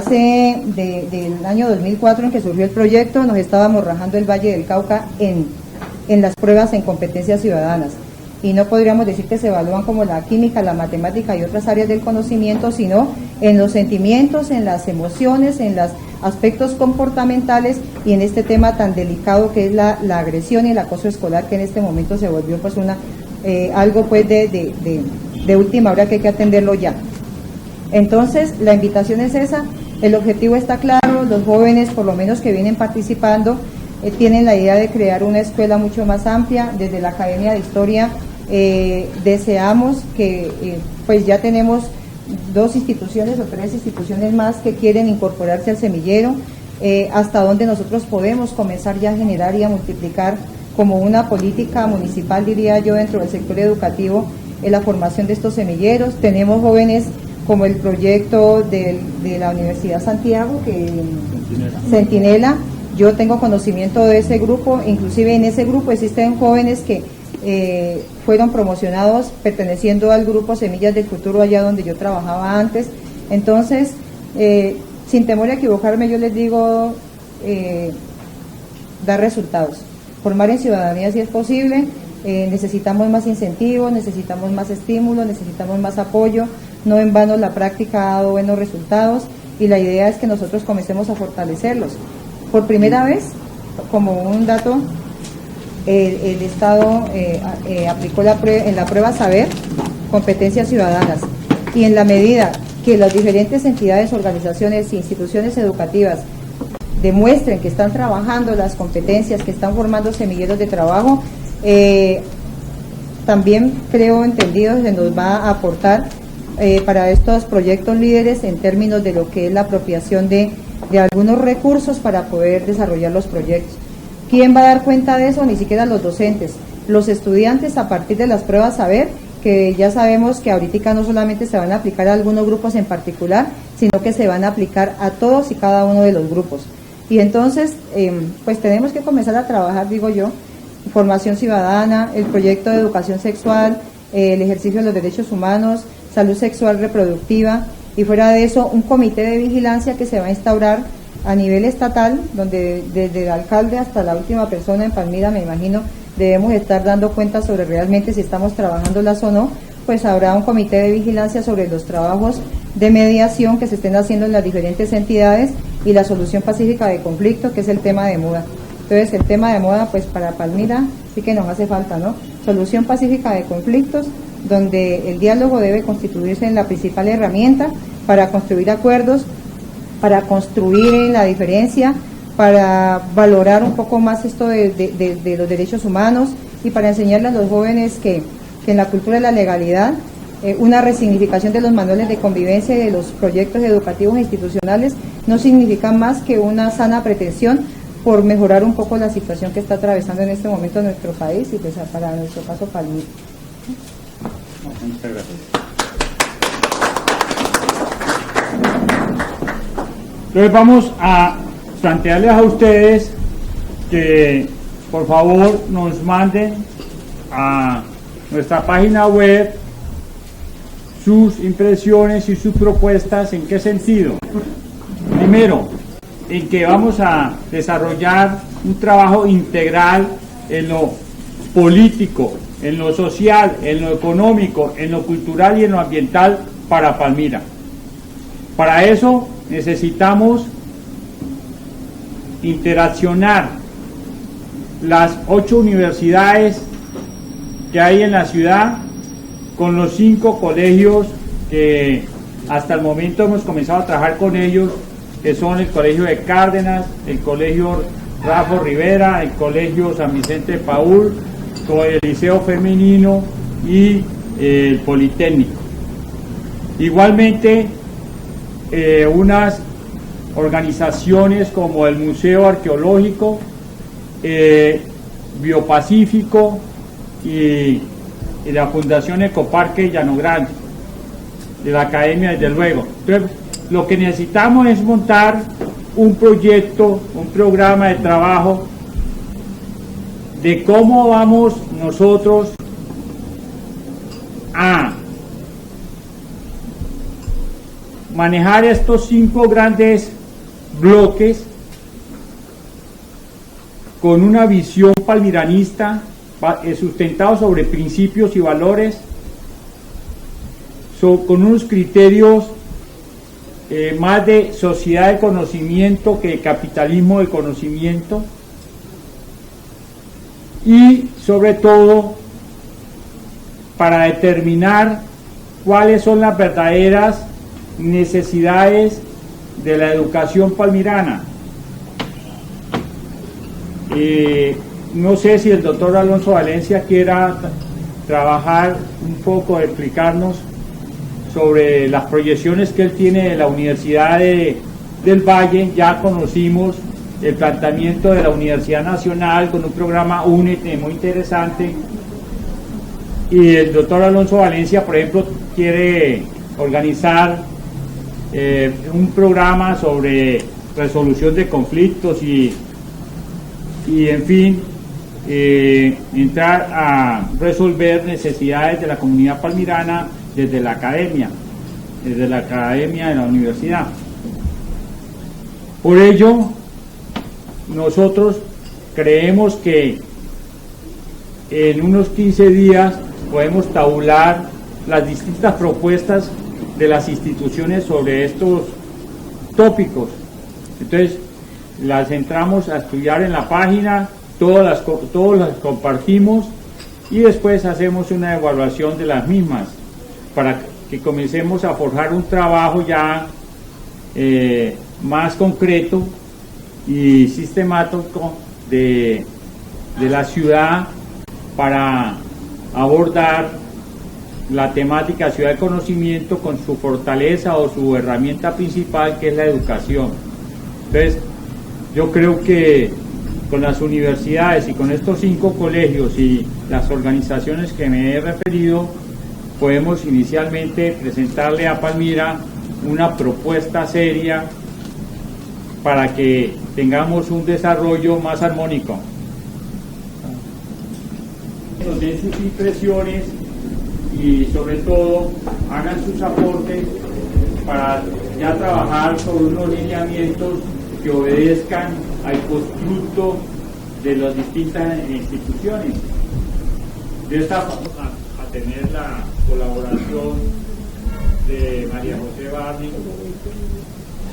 año 2004 en que surgió el proyecto, nos estábamos rajando el Valle del Cauca en las pruebas en competencias ciudadanas. Y no podríamos decir que se evalúan como la química, la matemática y otras áreas del conocimiento, sino en los sentimientos, en las emociones, en los aspectos comportamentales y en este tema tan delicado que es la agresión y el acoso escolar, que en este momento se volvió pues algo pues de última hora que hay que atenderlo ya. Entonces, la invitación es esa, el objetivo está claro, los jóvenes por lo menos que vienen participando tienen la idea de crear una escuela mucho más amplia. Desde la Academia de Historia deseamos que pues ya tenemos 2 instituciones o 3 instituciones más que quieren incorporarse al semillero, hasta donde nosotros podemos comenzar ya a generar y a multiplicar como una política municipal, diría yo, dentro del sector educativo, en la formación de estos semilleros. Tenemos jóvenes como el proyecto de la Universidad Santiago, Centinela. Yo tengo conocimiento de ese grupo, inclusive en ese grupo existen jóvenes que fueron promocionados perteneciendo al grupo Semillas del Futuro, allá donde yo trabajaba antes. Entonces, sin temor a equivocarme, yo les digo, dar resultados. Formar en ciudadanía si es posible, necesitamos más incentivos, necesitamos más estímulos, necesitamos más apoyo. No en vano la práctica ha dado buenos resultados y la idea es que nosotros comencemos a fortalecerlos. Por primera vez, como un dato, el Estado aplicó en la prueba Saber competencias ciudadanas, y en la medida que las diferentes entidades, organizaciones e instituciones educativas demuestren que están trabajando las competencias, que están formando semilleros de trabajo, también creo entendido se nos va a aportar para estos proyectos líderes en términos de lo que es la apropiación de algunos recursos para poder desarrollar los proyectos. ¿Quién va a dar cuenta de eso? Ni siquiera los docentes, los estudiantes a partir de las pruebas Saber, que ya sabemos que ahorita no solamente se van a aplicar a algunos grupos en particular, sino que se van a aplicar a todos y cada uno de los grupos. Y entonces, pues tenemos que comenzar a trabajar, digo yo, formación ciudadana, el proyecto de educación sexual, el ejercicio de los derechos humanos, salud sexual reproductiva, y fuera de eso un comité de vigilancia que se va a instaurar a nivel estatal, donde desde el alcalde hasta la última persona en Palmira, me imagino, debemos estar dando cuenta sobre realmente si estamos trabajándolas o no. Pues habrá un comité de vigilancia sobre los trabajos de mediación que se estén haciendo en las diferentes entidades y la solución pacífica de conflicto, que es el tema de moda. Entonces, el tema de moda, pues para Palmira sí que nos hace falta, ¿no? Solución pacífica de conflictos, donde el diálogo debe constituirse en la principal herramienta para construir acuerdos, para construir la diferencia, para valorar un poco más esto de los derechos humanos y para enseñarle a los jóvenes que en la cultura de la legalidad, una resignificación de los manuales de convivencia y de los proyectos educativos e institucionales no significa más que una sana pretensión por mejorar un poco la situación que está atravesando en este momento nuestro país y pues para nuestro caso Palmira. Muchas gracias. Entonces vamos a plantearles a ustedes que por favor nos manden a nuestra página web sus impresiones y sus propuestas. ¿En qué sentido? Primero, en que vamos a desarrollar un trabajo integral en lo político, en lo social, en lo económico, en lo cultural y en lo ambiental para Palmira. Para eso necesitamos interaccionar las 8 universidades que hay en la ciudad con los 5 colegios que hasta el momento hemos comenzado a trabajar con ellos, que son el Colegio de Cárdenas, el Colegio Rafa Rivera, el Colegio San Vicente de Paúl, con el Liceo Femenino y el Politécnico. Igualmente, unas organizaciones como el Museo Arqueológico, Biopacífico y la Fundación Ecoparque Llano Grande, de la Academia, desde luego. Entonces, lo que necesitamos es montar un proyecto, un programa de trabajo de cómo vamos nosotros a manejar estos 5 grandes bloques con una visión palmiranista sustentado sobre principios y valores, con unos criterios más de sociedad de conocimiento que de capitalismo del conocimiento, y sobre todo para determinar cuáles son las verdaderas necesidades de la educación palmirana. No sé si el doctor Alonso Valencia quiera trabajar un poco, explicarnos sobre las proyecciones que él tiene de la Universidad del Valle. Ya conocimos el planteamiento de la Universidad Nacional con un programa UNED muy interesante, y el doctor Alonso Valencia, por ejemplo, quiere organizar un programa sobre resolución de conflictos y en fin, entrar a resolver necesidades de la comunidad palmirana desde la academia de la universidad. Por ello, nosotros creemos que en unos 15 días podemos tabular las distintas propuestas de las instituciones sobre estos tópicos. Entonces, las entramos a estudiar en la página, todas las compartimos y después hacemos una evaluación de las mismas para que comencemos a forjar un trabajo ya más concreto y sistemático de la ciudad para abordar la temática ciudad de conocimiento con su fortaleza o su herramienta principal, que es la educación. Entonces, yo creo que con las universidades y con estos 5 colegios y las organizaciones que me he referido, podemos inicialmente presentarle a Palmira una propuesta seria para que tengamos un desarrollo más armónico. Nos den sus impresiones y sobre todo hagan sus aportes para ya trabajar sobre unos lineamientos que obedezcan al constructo de las distintas instituciones. De esta forma, a tener la colaboración de María José Barney,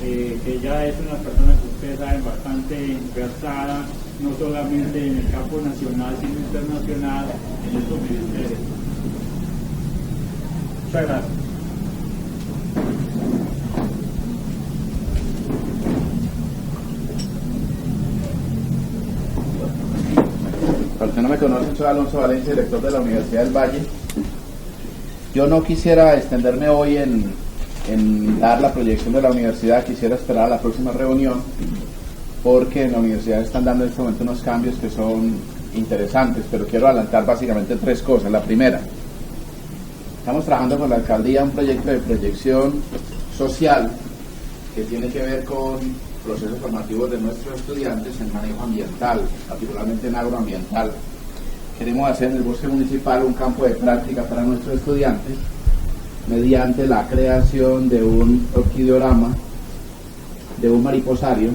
que ya es una persona que ustedes saben bastante versada, no solamente en el campo nacional, sino internacional, en estos ministerios. Muchas gracias. conocen, soy Alonso Valencia, director de la Universidad del Valle. Yo no quisiera extenderme hoy en dar la proyección de la universidad, quisiera esperar a la próxima reunión, porque en la universidad están dando en este momento unos cambios que son interesantes, pero quiero adelantar básicamente 3 cosas. La primera, estamos trabajando con la alcaldía un proyecto de proyección social que tiene que ver con procesos formativos de nuestros estudiantes en manejo ambiental, particularmente en agroambiental. Queremos hacer en el bosque municipal un campo de práctica para nuestros estudiantes mediante la creación de un orquideorama, de un mariposario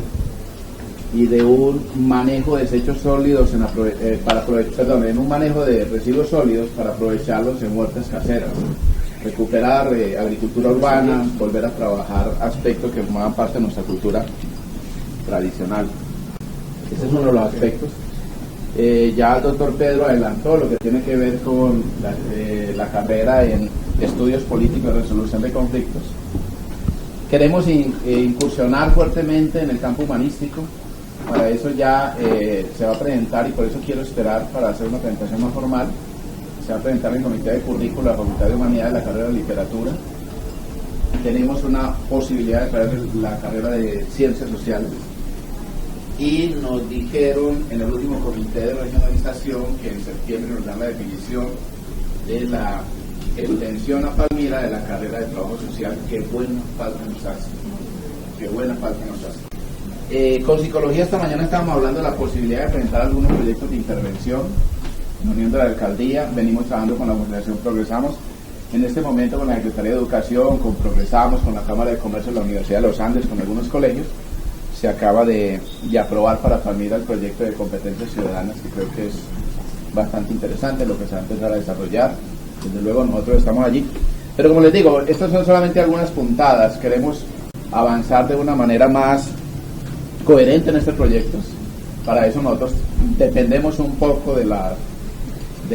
y de un manejo de desechos sólidos en un manejo de residuos sólidos para aprovecharlos en huertas caseras, recuperar agricultura urbana, volver a trabajar aspectos que formaban parte de nuestra cultura tradicional. Ese es uno de los aspectos. Ya el doctor Pedro adelantó lo que tiene que ver con la carrera en estudios políticos de resolución de conflictos. Queremos incursionar fuertemente en el campo humanístico. Para eso ya se va a presentar, y por eso quiero esperar para hacer una presentación más formal, se va a presentar en el Comité de Currícula la Facultad de Humanidades de la carrera de Literatura. Tenemos una posibilidad de traer la carrera de Ciencias Sociales. Y nos dijeron en el último comité de regionalización que en septiembre nos dan la definición de la extensión a Palmira de la carrera de trabajo social. Qué buena falta nos hace. Qué buena falta nos hace. Con psicología esta mañana estábamos hablando de la posibilidad de presentar algunos proyectos de intervención en unión de la alcaldía. Venimos trabajando con la Fundación Progresamos. En este momento con la Secretaría de Educación, con Progresamos, con la Cámara de Comercio de la Universidad de los Andes, con algunos colegios. Se acaba de aprobar para Palmira el proyecto de competencias ciudadanas, que creo que es bastante interesante lo que se va a empezar a desarrollar. Desde luego nosotros estamos allí. Pero como les digo, estas son solamente algunas puntadas. Queremos avanzar de una manera más coherente en estos proyectos. Para eso nosotros dependemos un poco de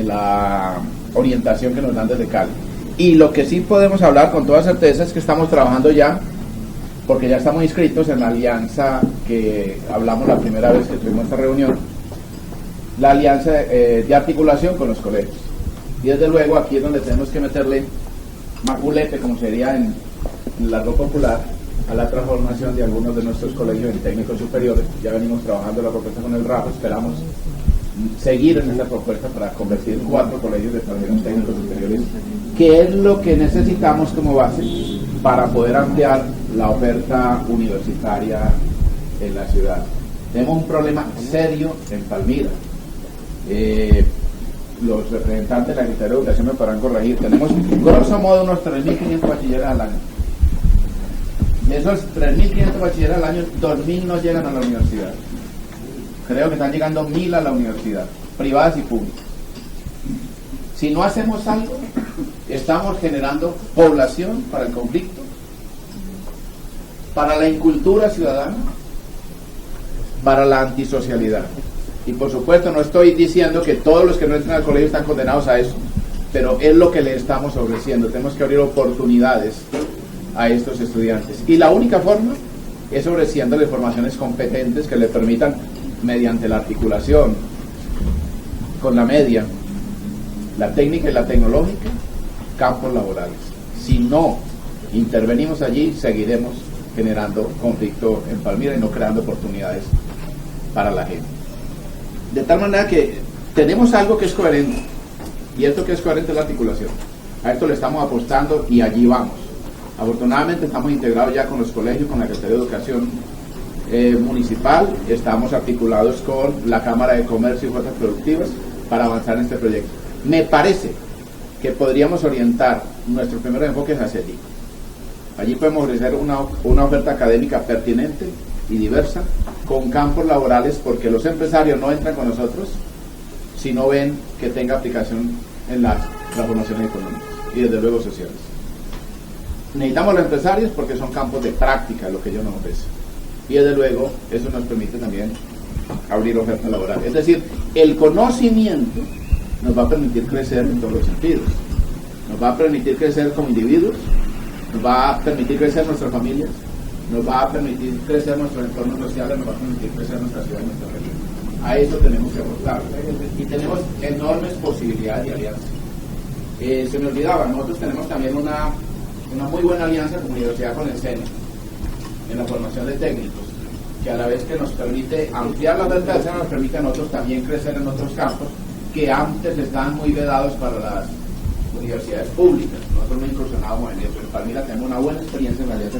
la orientación que nos dan desde Cali. Y lo que sí podemos hablar con toda certeza es que estamos trabajando ya, porque ya estamos inscritos en la alianza que hablamos la primera vez que tuvimos esta reunión, la alianza de articulación con los colegios. Y desde luego aquí es donde tenemos que meterle maculete, como sería en el largo popular, a la transformación de algunos de nuestros colegios en técnicos superiores. Ya venimos trabajando la propuesta con el RAFO, esperamos seguir en esa propuesta para convertir 4 colegios de en técnicos superiores, que es lo que necesitamos como base para poder ampliar la oferta universitaria en la ciudad. Tenemos un problema serio en Palmira. Los representantes de la Secretaría de Educación me podrán corregir. Tenemos grosso modo unos 3.500 bachilleres al año. De esos 3.500 bachilleres al año, 2.000 no llegan a la universidad. Creo que están llegando 1.000 a la universidad, privadas y públicas. Si no hacemos algo, estamos generando población para el conflicto, para la incultura ciudadana, para la antisocialidad. Y por supuesto no estoy diciendo que todos los que no entran al colegio están condenados a eso, pero es lo que le estamos ofreciendo. Tenemos que abrir oportunidades a estos estudiantes. Y la única forma es ofreciéndole formaciones competentes que le permitan, mediante la articulación con la media, la técnica y la tecnológica, campos laborales. Si no intervenimos allí, seguiremos generando conflicto en Palmira y no creando oportunidades para la gente. De tal manera que tenemos algo que es coherente, y esto que es coherente es la articulación. A esto le estamos apostando y allí vamos. Afortunadamente estamos integrados ya con los colegios, con la Secretaría de Educación municipal, estamos articulados con la Cámara de Comercio y Fuerzas Productivas para avanzar en este proyecto. Me parece que podríamos orientar nuestros primeros enfoques hacia allí. Allí podemos ofrecer una oferta académica pertinente y diversa, con campos laborales, porque los empresarios no entran con nosotros si no ven que tenga aplicación en las transformaciones económicas y desde luego sociales. Necesitamos los empresarios porque son campos de práctica lo que ellos nos ofrecen. Y desde luego eso nos permite también abrir oferta laboral. Es decir, el conocimiento nos va a permitir crecer en todos los sentidos. Nos va a permitir crecer como individuos, nos va a permitir crecer nuestras familias, nos va a permitir crecer nuestros entornos sociales, nos va a permitir crecer nuestra ciudad y nuestra región. A eso tenemos que apostar. Y tenemos enormes posibilidades de alianza. Se me olvidaba, nosotros tenemos también una muy buena alianza con la universidad, con el SENA, en la formación de técnicos, que a la vez que nos permite ampliar la oferta del SENA, nos permite a nosotros también crecer en otros campos que antes estaban muy vedados para las universidades públicas. Nosotros no incursionamos en eso. En Palmira tenemos una buena experiencia en la alianza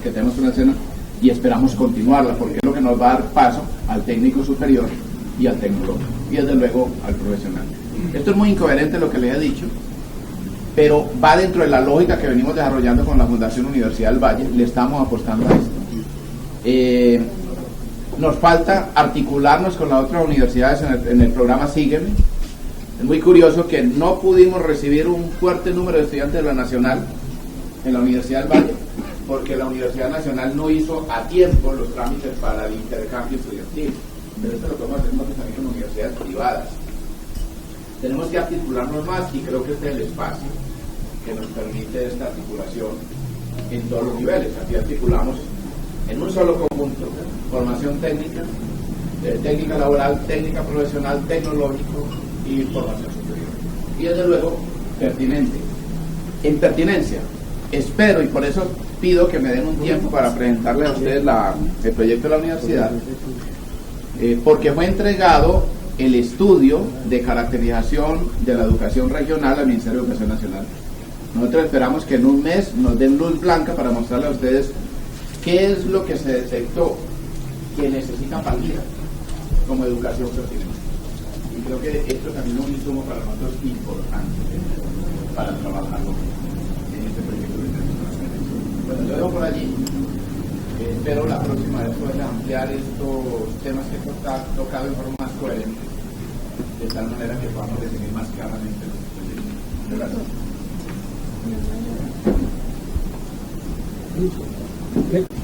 que tenemos con el SENA y esperamos continuarla, porque es lo que nos va a dar paso al técnico superior y al tecnológico, y desde luego al profesional. Esto es muy incoherente lo que les he dicho, pero va dentro de la lógica que venimos desarrollando con la Fundación Universidad del Valle. Le estamos apostando a esto. Nos falta articularnos con las otras universidades en el programa Sígueme. Es muy curioso que no pudimos recibir un fuerte número de estudiantes de la Nacional en la Universidad del Valle, porque la Universidad Nacional no hizo a tiempo los trámites para el intercambio estudiantil. Pero esto lo podemos hacer también con universidades privadas. Tenemos que articularnos más, y creo que este es el espacio que nos permite esta articulación en todos los niveles. Aquí articulamos en un solo conjunto formación técnica, técnica laboral, técnica profesional, tecnológico y formación superior. Y desde luego, pertinente. En pertinencia, espero, y por eso pido que me den un tiempo para presentarles a ustedes el proyecto de la universidad, porque fue entregado el estudio de caracterización de la educación regional al Ministerio de Educación Nacional. Nosotros esperamos que en un mes nos den luz blanca para mostrarle a ustedes qué es lo que se detectó que necesita Palmira como educación pertinente. Y creo que esto también es un insumo para nosotros importante para trabajarlo en este proyecto de internacional. Bueno, lo dejo por allí. Espero la próxima vez poder ampliar estos temas que he tocado en forma más coherente, de tal manera que podamos definir más claramente los proyectos. Gracias.